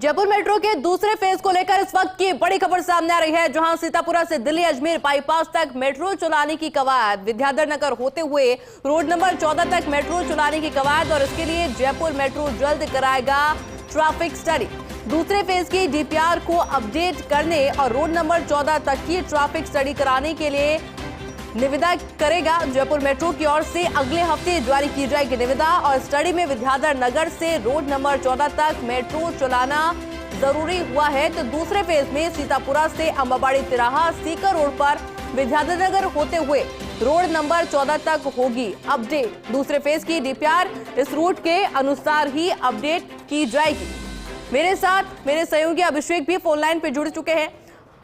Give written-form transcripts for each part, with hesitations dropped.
Jaipur metro के दूसरे phase को लेकर इस वक्त की बड़ी खबर सामने आ रही है, जहां सीतापुरा से दिल्ली अजमेर बाईपास तक मेट्रो चलाने की कवायद, विद्याधर नगर होते हुए रोड नंबर 14 तक मेट्रो चलाने की कवायद और इसके लिए जयपुर मेट्रो जल्द कराएगा ट्रैफिक स्टडी। दूसरे फेज की डीपीआर को अपडेट करने और रोड नंबर 14 तक की ट्रैफिक स्टडी कराने के लिए निविदा करेगा जयपुर मेट्रो की ओर से। अगले हफ्ते जारी की जाएगी निविदा और स्टडी में विद्याधर नगर से रोड नंबर 14 तक मेट्रो चलाना जरूरी हुआ है, तो दूसरे फेज में सीतापुरा से अंबाबाड़ी तिराहा सीकर रोड पर विद्याधर नगर होते हुए रोड नंबर 14 तक होगी अपडेट। दूसरे फेज की डीपीआर इस रूट के अनुसार ही अपडेट की जाएगी। मेरे साथ मेरे सहयोगी अभिषेक भी फोन लाइन पे जुड़ चुके हैं।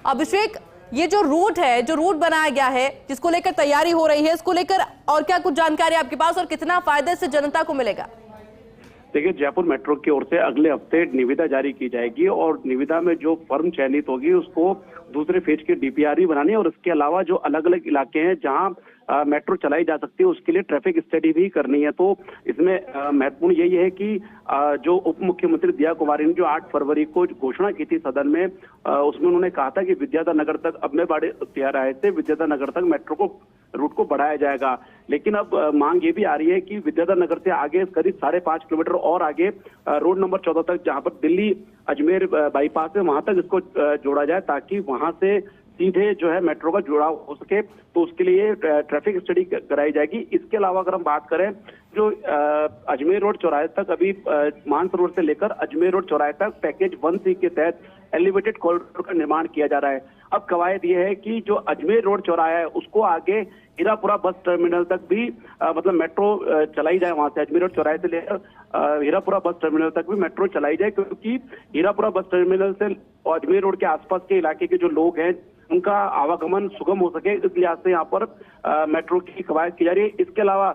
अभिषेक, ये जो रूट है, जो रूट बनाया गया है, जिसको लेकर तैयारी हो रही है, इसको लेकर और क्या कुछ जानकारी आपके पास और कितना फायदे से जनता को मिलेगा? देखिए, जयपुर मेट्रो की ओर से अगले हफ्ते निविदा जारी की जाएगी और निविदा में जो फर्म चयनित होगी उसको दूसरे फेज की डीपीआर ही बनानी है और इसके अलावा जो अलग अलग इलाके हैं जहां मेट्रो चलाई जा सकती है उसके लिए ट्रैफिक स्टडी भी करनी है। तो इसमें महत्वपूर्ण यही है कि जो उप मुख्यमंत्री दिया कुमारी ने जो 8 फरवरी को घोषणा की थी सदन में, उसमें उन्होंने कहा था कि विद्याधर नगर तक, अब मैं बड़े तिराहे से विद्याधर नगर तक मेट्रो को रूट को बढ़ाया जाएगा। लेकिन अब मांग ये भी आ रही है कि विद्याधर नगर से आगे करीब 5.5 किलोमीटर और आगे रोड नंबर 14 तक, जहां पर दिल्ली अजमेर बाईपास है, वहां तक इसको जोड़ा जाए ताकि वहां से सीधे जो है मेट्रो का जुड़ाव हो सके। तो उसके लिए ट्रैफिक स्टडी कराई जाएगी। इसके अलावा अगर हम बात करें, जो अजमेर रोड चौराहे तक, अभी मानसरोवर से लेकर अजमेर रोड चौराहे तक पैकेज 1C के तहत एलिवेटेड कॉरिडोर का निर्माण किया जा रहा है। अब कवायद ये है कि जो अजमेर रोड चौराहा है उसको आगे हीरापुरा बस टर्मिनल तक भी मतलब मेट्रो चलाई जाए। वहां से अजमेर रोड चौराहे से लेकर हीरापुरा बस टर्मिनल तक भी मेट्रो चलाई जाए, क्योंकि हीरापुरा बस टर्मिनल से और अजमेर रोड के आसपास के इलाके के जो लोग हैं उनका आवागमन सुगम हो सके, इस लिहाज से यहाँ पर मेट्रो की कवायद की जा रही है। इसके अलावा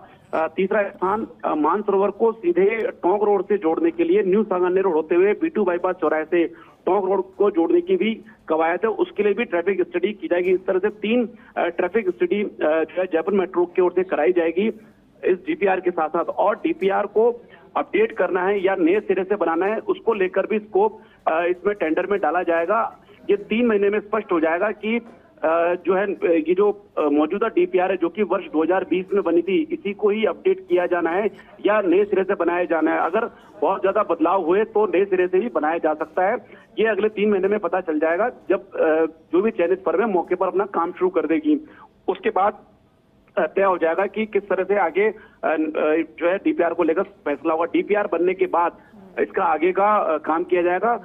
तीसरा स्थान मानसरोवर को सीधे टोंक रोड से जोड़ने के लिए न्यू सांगानेर रोड होते हुए B2 बाईपास चौराहे से टोंक रोड को जोड़ने की भी कवायद है, उसके लिए भी ट्रैफिक स्टडी की जाएगी। इस तरह से 3 ट्रैफिक स्टडी जो है जयपुर मेट्रो की ओर से कराई जाएगी इस डीपीआर के साथ साथ। और डीपीआर को अपडेट करना है या नए सिरे से बनाना है, उसको लेकर भी स्कोप इसमें टेंडर में डाला जाएगा। ये 3 महीने में स्पष्ट हो जाएगा कि जो है ये जो मौजूदा डीपीआर है जो कि वर्ष 2020 में बनी थी, इसी को ही अपडेट किया जाना है या नए सिरे से बनाया जाना है। अगर बहुत ज्यादा बदलाव हुए तो नए सिरे से भी बनाया जा सकता है। ये अगले 3 महीने में पता चल जाएगा, जब जो भी चयनित फर्म है मौके पर अपना काम शुरू कर देगी। उसके बाद तय हो जाएगा कि किस तरह से आगे जो है डीपीआर को लेकर फैसला होगा। डीपीआर बनने के बाद इसका आगे का काम किया जाएगा।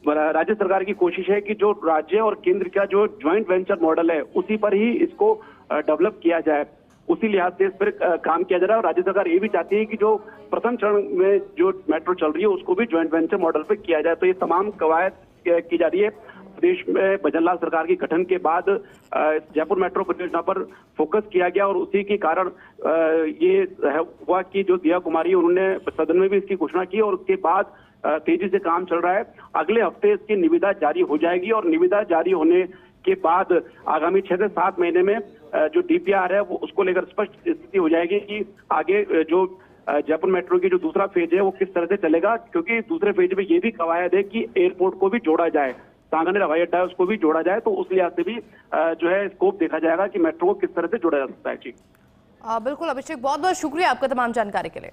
राज्य सरकार की कोशिश है कि जो राज्य और केंद्र का जो ज्वाइंट वेंचर मॉडल है उसी पर ही इसको डेवलप किया जाए, उसी लिहाज से इस पर काम किया जा रहा है। और राज्य सरकार ये भी चाहती है कि जो प्रथम चरण में जो मेट्रो चल रही है उसको भी ज्वाइंट वेंचर मॉडल पे किया जाए। तो ये तमाम कवायद की जा रही है। प्रदेश में भजनलाल सरकार के गठन के बाद जयपुर मेट्रो परियोजना पर फोकस किया गया और उसी के कारण ये हुआ कि जो दिया कुमारी उन्होंने सदन में भी इसकी घोषणा की और उसके बाद तेजी से काम चल रहा है। अगले हफ्ते इसकी निविदा जारी हो जाएगी और निविदा जारी होने के बाद आगामी 6 से 7 महीने में जो डीपीआर है वो उसको लेकर स्पष्ट स्थिति हो जाएगी कि आगे जो जयपुर मेट्रो की जो दूसरा फेज है वो किस तरह से चलेगा। क्योंकि दूसरे फेज में ये भी कवायद है कि एयरपोर्ट को भी जोड़ा जाए, सांगानेर हवाई अड्डा है उसको भी जोड़ा जाए। तो उस लिहाज से भी जो है स्कोप देखा जाएगा कि मेट्रो को किस तरह से जोड़ा जा सकता है। जी बिल्कुल अभिषेक, बहुत बहुत शुक्रिया आपका तमाम जानकारी के लिए।